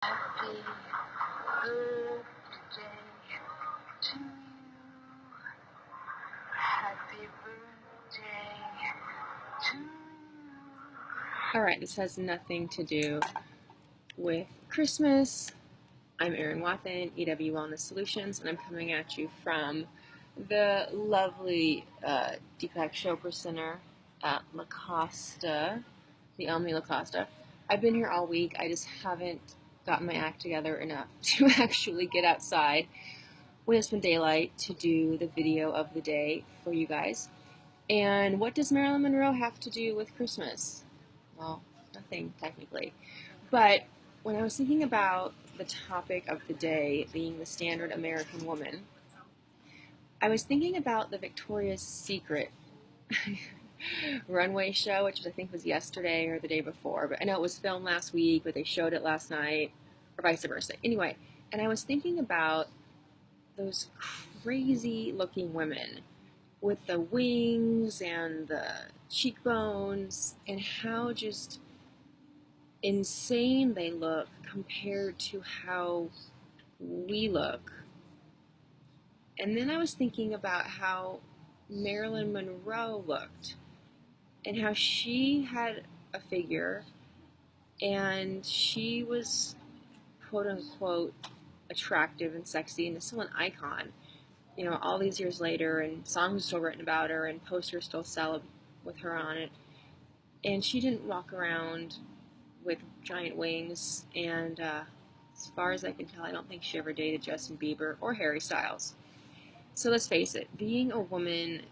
Happy birthday to you. Happy birthday to you. Alright, this has nothing to do with Christmas. I'm Erin Wathen, EW Wellness Solutions, and I'm coming at you from the lovely Deepak Chopra Center at La Costa, the Omni La Costa. I've been here all week. I just haven't gotten my act together enough to actually get outside when it's been daylight to do the video of the day for you guys. And what does Marilyn Monroe have to do with Christmas? Well, nothing technically. But when I was thinking about the topic of the day being the standard American woman, I was thinking about the Victoria's Secret runway show, which I think was yesterday or the day before, but I know it was filmed last week, but they showed it last night, or vice versa. Anyway, and I was thinking about those crazy looking women with the wings and the cheekbones and how just insane they look compared to how we look. And then I was thinking about how Marilyn Monroe looked and how she had a figure and she was quote unquote attractive and sexy and is still an icon, you know, all these years later, and songs are still written about her and posters still sell with her on it. And she didn't walk around with giant wings, and as far as I can tell, I don't think she ever dated Justin Bieber or Harry Styles. So let's face it, being a woman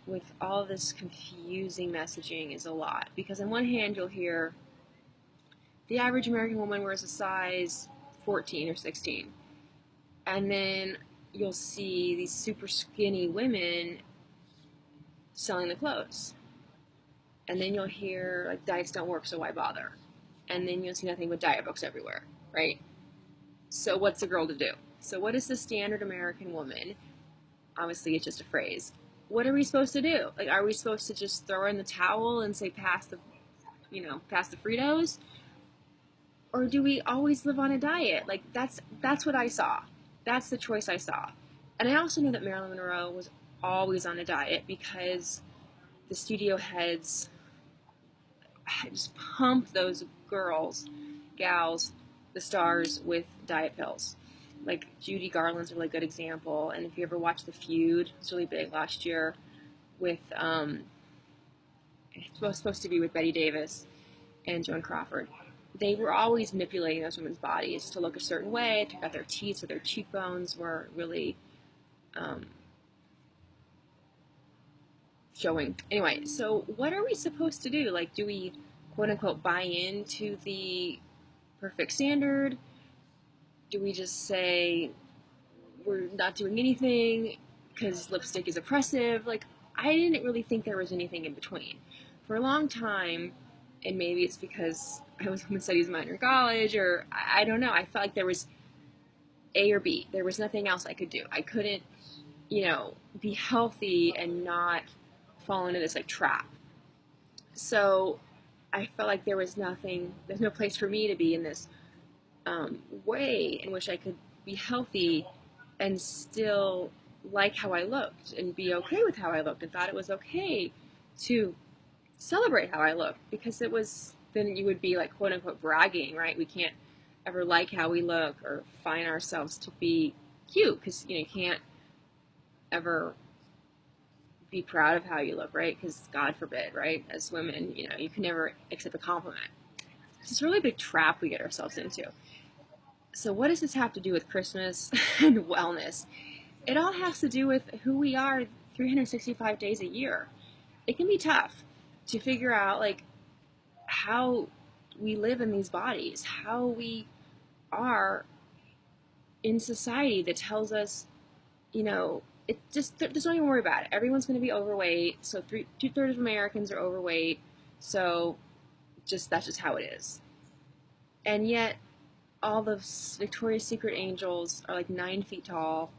with all this confusing messaging is a lot, because on one hand you'll hear the average American woman wears a size 14 or 16, and then you'll see these super skinny women selling the clothes, and then you'll hear like diets don't work, so why bother, and then you'll see nothing but diet books everywhere, right? So what's a girl to do? So what is the standard American woman? Obviously it's just a phrase. What are we supposed to do? Like, are we supposed to just throw in the towel and say pass the Fritos? Or do we always live on a diet? Like, that's what I saw. That's the choice I saw. And I also knew that Marilyn Monroe was always on a diet because the studio heads just pumped those gals, the stars, with diet pills. Like Judy Garland's a really good example, and if you ever watched The Feud, it's really big last year with, it was supposed to be with Betty Davis and Joan Crawford. They were always manipulating those women's bodies to look a certain way, to cut their teeth so their cheekbones were really showing. Anyway, so what are we supposed to do? Like, do we quote-unquote buy into the perfect standard? Do we just say we're not doing anything because lipstick is oppressive? Like, I didn't really think there was anything in between. For a long time, and maybe it's because I was women's studies minor in college, or I don't know, I felt like there was A or B. There was nothing else I could do. I couldn't, be healthy and not fall into this, like, trap. So I felt like there's no place for me to be in this way in which I could be healthy and still like how I looked and be okay with how I looked, and thought it was okay to celebrate how I looked, because it was, then you would be like quote unquote bragging, right? We can't ever like how we look or find ourselves to be cute, because you can't ever be proud of how you look, right? Because God forbid, right? As women, you can never accept a compliment. It's a really big trap we get ourselves into. So what does this have to do with Christmas and wellness? It all has to do with who we are 365 days a year. It can be tough to figure out, like, how we live in these bodies, how we are in society that tells us, it just don't even worry about it. Everyone's going to be overweight, so 2/3 of Americans are overweight, so that's just how it is. And yet, all the Victoria's Secret angels are like 9 feet tall,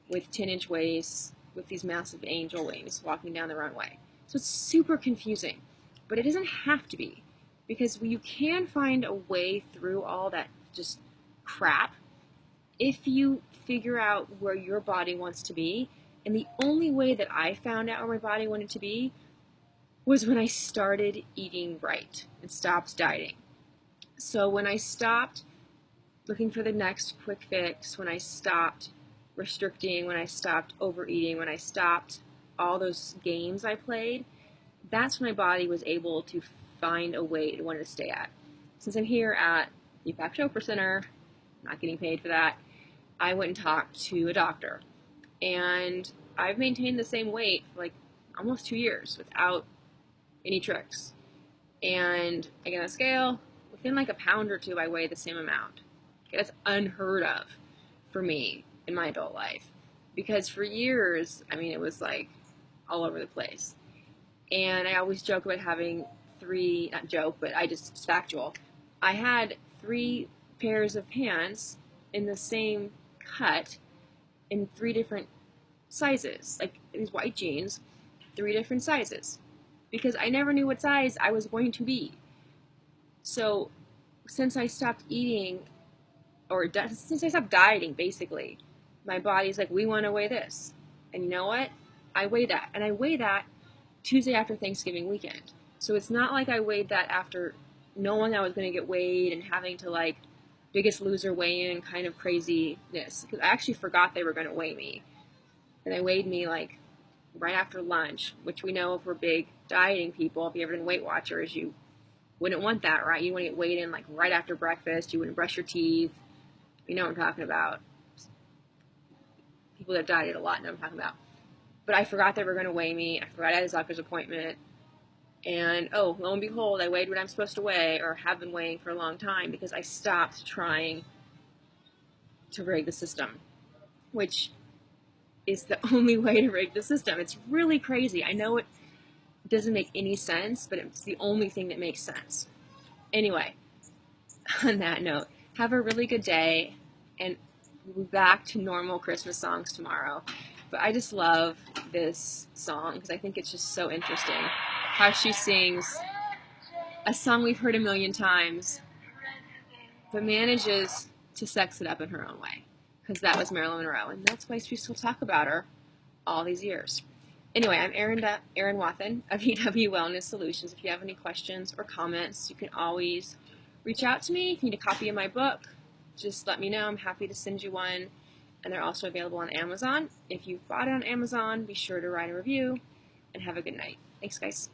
with 10-inch waists, with these massive angel wings walking down the runway. So it's super confusing, but it doesn't have to be, because you can find a way through all that just crap if you figure out where your body wants to be. And the only way that I found out where my body wanted to be was when I started eating right and stopped dieting. So when I stopped looking for the next quick fix, when I stopped restricting, when I stopped overeating, when I stopped all those games I played, that's when my body was able to find a way to want to stay at. Since I'm here at the Deepak Chopra Center, not getting paid for that, I went and talked to a doctor. And I've maintained the same weight for like almost 2 years without any tricks. And I get on a scale, within like a pound or two, I weigh the same amount. That's unheard of for me in my adult life. Because for years, I mean, it was like all over the place. And I always joke about having three, not joke, but it's factual. I had 3 pairs of pants in the same cut in 3 different sizes. Like these white jeans, 3 different sizes. Because I never knew what size I was going to be. So since I stopped eating, or since I stopped dieting, basically, my body's like, we want to weigh this. And you know what? I weigh that. And I weigh that Tuesday after Thanksgiving weekend. So it's not like I weighed that after knowing I was going to get weighed and having to like Biggest Loser weigh-in kind of craziness. Because I actually forgot they were going to weigh me. And they weighed me like right after lunch, which we know if we're big dieting people, if you ever been Weight Watchers, you wouldn't want that, right? You want to get weighed in like right after breakfast. You wouldn't brush your teeth. You know what I'm talking about. People that dieted a lot know what I'm talking about. But I forgot they were going to weigh me. I forgot I had a doctor's appointment. And oh, lo and behold, I weighed what I'm supposed to weigh, or have been weighing for a long time, because I stopped trying to rig the system, which is the only way to rig the system. It's really crazy. I know it doesn't make any sense, but it's the only thing that makes sense. Anyway, on that note, have a really good day, and we'll be back to normal Christmas songs tomorrow. But I just love this song because I think it's just so interesting how she sings a song we've heard a million times, but manages to sex it up in her own way, because that was Marilyn Monroe, and that's why we still talk about her all these years. Anyway, I'm Erin Wathen of EW Wellness Solutions. If you have any questions or comments, you can always reach out to me. If you need a copy of my book, just let me know. I'm happy to send you one. And they're also available on Amazon. If you've bought it on Amazon, be sure to write a review, and have a good night. Thanks, guys.